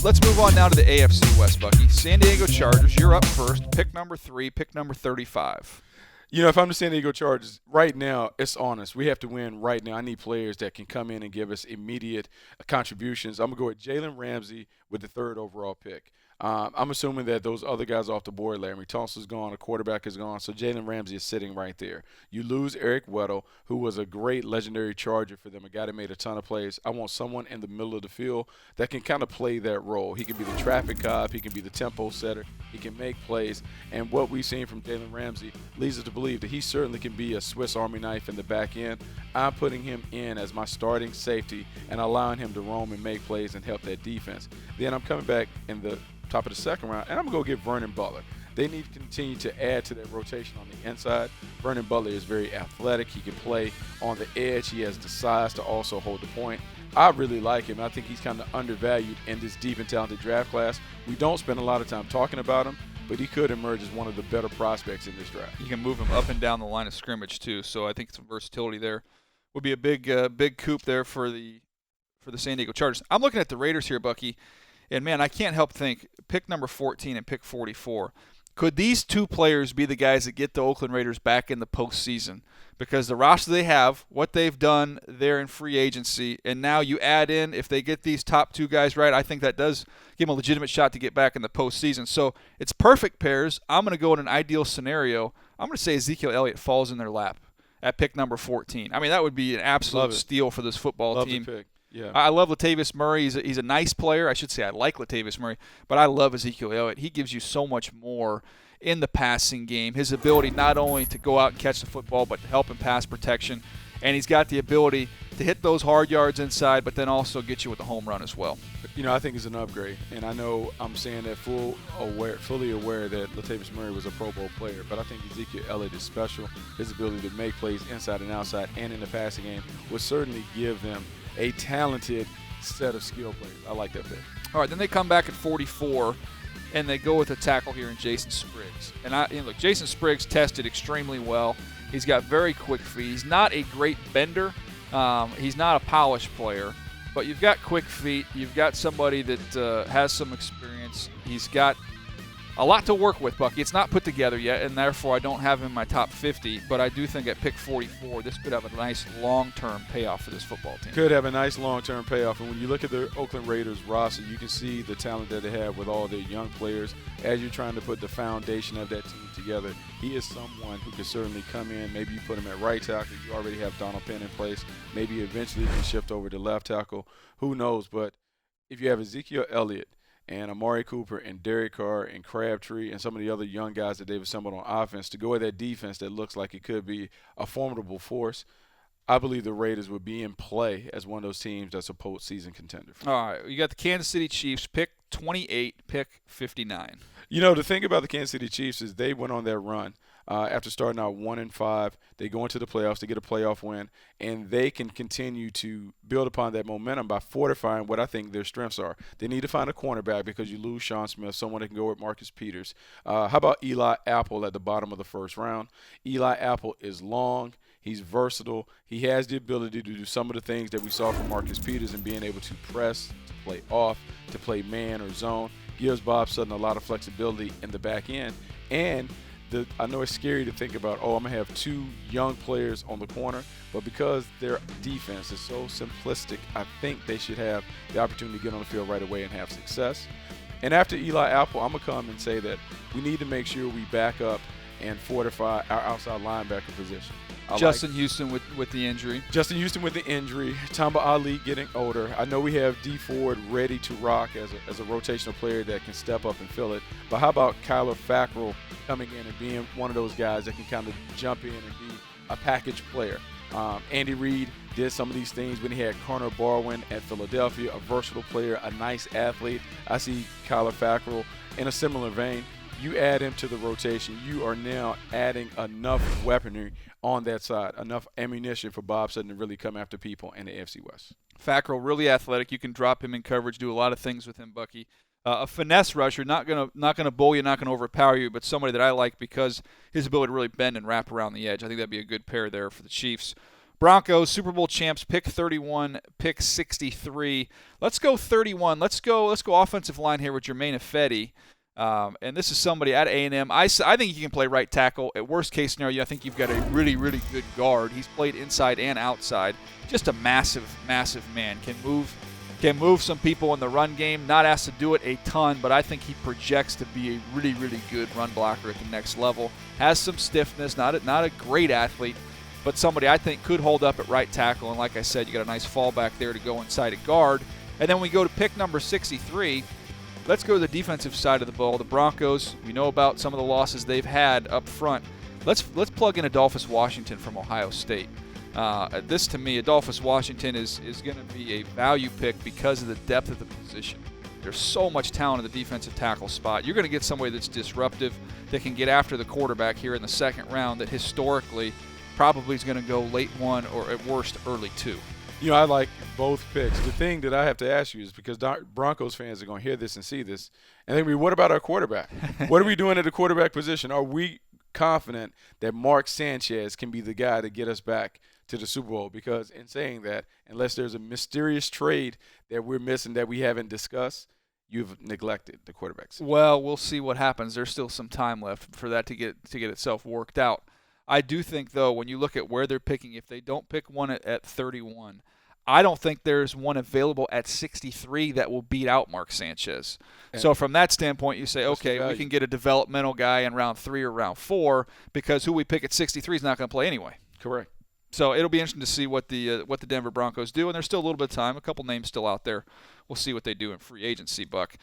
Let's move on now to the AFC West, Bucky. San Diego Chargers, you're up first. Pick number 3, pick number 35. You know, if I'm the San Diego Chargers, right now, it's honest. We have to win right now. I need players that can come in and give us immediate contributions. I'm going to go with Jalen Ramsey with the 3rd overall pick. I'm assuming that those other guys off the board, Larry Tunsil's gone, a quarterback is gone, so Jalen Ramsey is sitting right there. You lose Eric Weddle, who was a great legendary Charger for them, a guy that made a ton of plays. I want someone in the middle of the field that can kind of play that role. He can be the traffic cop, he can be the tempo setter, he can make plays, and what we've seen from Jalen Ramsey leads us to believe that he certainly can be a Swiss Army knife in the back end. I'm putting him in as my starting safety and allowing him to roam and make plays and help that defense. Then I'm coming back in the top of the 2nd round, and I'm going to go get Vernon Butler. They need to continue to add to that rotation on the inside. Vernon Butler is very athletic. He can play on the edge. He has the size to also hold the point. I really like him. I think he's kind of undervalued in this deep and talented draft class. We don't spend a lot of time talking about him, but he could emerge as one of the better prospects in this draft. You can move him up and down the line of scrimmage too, so I think some versatility there would be a big coup there for the San Diego Chargers. I'm looking at the Raiders here, Bucky. And, man, I can't help think, pick number 14 and pick 44. Could these two players be the guys that get the Oakland Raiders back in the postseason? Because the roster they have, what they've done there in free agency, and now you add in, if they get these top 2 guys right, I think that does give them a legitimate shot to get back in the postseason. So it's perfect pairs. I'm going to go in an ideal scenario. I'm going to say Ezekiel Elliott falls in their lap at pick number 14. I mean, that would be an absolute steal for this football team. Love the pick. Yeah. I love Latavius Murray. He's a nice player. I should say I like Latavius Murray, but I love Ezekiel Elliott. He gives you so much more in the passing game. His ability not only to go out and catch the football, but to help in pass protection. And he's got the ability to hit those hard yards inside, but then also get you with a home run as well. You know, I think it's an upgrade. And I know I'm saying that fully aware that Latavius Murray was a Pro Bowl player, but I think Ezekiel Elliott is special. His ability to make plays inside and outside and in the passing game would certainly give them a talented set of skill players. I like that pick. All right, then they come back at 44, and they go with a tackle here in Jason Spriggs. And look, Jason Spriggs tested extremely well. He's got very quick feet. He's not a great bender. He's not a polished player, but you've got quick feet. You've got somebody that has some experience. He's got a lot to work with, Bucky. It's not put together yet, and therefore I don't have him in my top 50, but I do think at pick 44, this could have a nice long-term payoff for this football team. Could have a nice long-term payoff, and when you look at the Oakland Raiders roster, you can see the talent that they have with all their young players. As you're trying to put the foundation of that team together, he is someone who can certainly come in. Maybe you put him at right tackle. You already have Donald Penn in place. Maybe eventually you can shift over to left tackle. Who knows? But if you have Ezekiel Elliott and Amari Cooper and Derek Carr and Crabtree and some of the other young guys that they've assembled on offense to go with that defense that looks like it could be a formidable force, I believe the Raiders would be in play as one of those teams that's a postseason contender. All right, you got the Kansas City Chiefs, pick 28, pick 59. You know, the thing about the Kansas City Chiefs is they went on their run. After starting out 1-5, they go into the playoffs, they get a playoff win, and they can continue to build upon that momentum by fortifying what I think their strengths are. They need to find a cornerback because you lose Sean Smith, someone that can go with Marcus Peters. How about Eli Apple at the bottom of the 1st round? Eli Apple is long. He's versatile. He has the ability to do some of the things that we saw from Marcus Peters in being able to press, to play off, to play man or zone. Gives Bob Sutton a lot of flexibility in the back end. And I know it's scary to think about, I'm going to have 2 young players on the corner, but because their defense is so simplistic, I think they should have the opportunity to get on the field right away and have success. And after Eli Apple, I'm going to come and say that we need to make sure we back up and fortify our outside linebacker position. Justin Houston with the injury. Justin Houston with the injury. Tamba Ali getting older. I know we have D Ford ready to rock as a rotational player that can step up and fill it. But how about Kyler Fackrell coming in and being one of those guys that can kind of jump in and be a package player? Andy Reid did some of these things when he had Connor Barwin at Philadelphia, a versatile player, a nice athlete. I see Kyler Fackrell in a similar vein. You add him to the rotation, you are now adding enough weaponry on that side, enough ammunition for Bob Sutton to really come after people in the AFC West. Fackrell, really athletic. You can drop him in coverage, do a lot of things with him, Bucky. A finesse rusher, not gonna bowl you, not gonna overpower you, but somebody that I like because his ability to really bend and wrap around the edge. I think that'd be a good pair there for the Chiefs. Broncos, Super Bowl champs, pick 31, pick 63. Let's go 31. Let's go offensive line here with Jermaine Ifedi. And this is somebody at A&M. I think he can play right tackle. At worst case scenario, I think you've got a really, really good guard. He's played inside and outside. Just a massive, massive man. Can move some people in the run game. Not asked to do it a ton, but I think he projects to be a really, really good run blocker at the next level. Has some stiffness. Not a great athlete, but somebody I think could hold up at right tackle. And like I said, you got a nice fallback there to go inside at guard. And then we go to pick number 63. Let's go to the defensive side of the ball. The Broncos, we know about some of the losses they've had up front. Let's plug in Adolphus Washington from Ohio State. This, to me, Adolphus Washington is going to be a value pick because of the depth of the position. There's so much talent at the defensive tackle spot. You're going to get somebody that's disruptive, that can get after the quarterback here in the second round, that historically probably is going to go late 1 or at worst early 2. I like both picks. The thing that I have to ask you is because Broncos fans are going to hear this and see this, and they're going to be, what about our quarterback? What are we doing at the quarterback position? Are we confident that Mark Sanchez can be the guy to get us back to the Super Bowl? Because in saying that, unless there's a mysterious trade that we're missing that we haven't discussed, you've neglected the quarterbacks. Well, we'll see what happens. There's still some time left for that to get itself worked out. I do think, though, when you look at where they're picking, if they don't pick one at 31, I don't think there's one available at 63 that will beat out Mark Sanchez. And so from that standpoint, you say, okay, we can get a developmental guy in round 3 or round 4 because who we pick at 63 is not going to play anyway. Correct. So it'll be interesting to see what the Denver Broncos do, and there's still a little bit of time. A couple names still out there. We'll see what they do in free agency, Buck.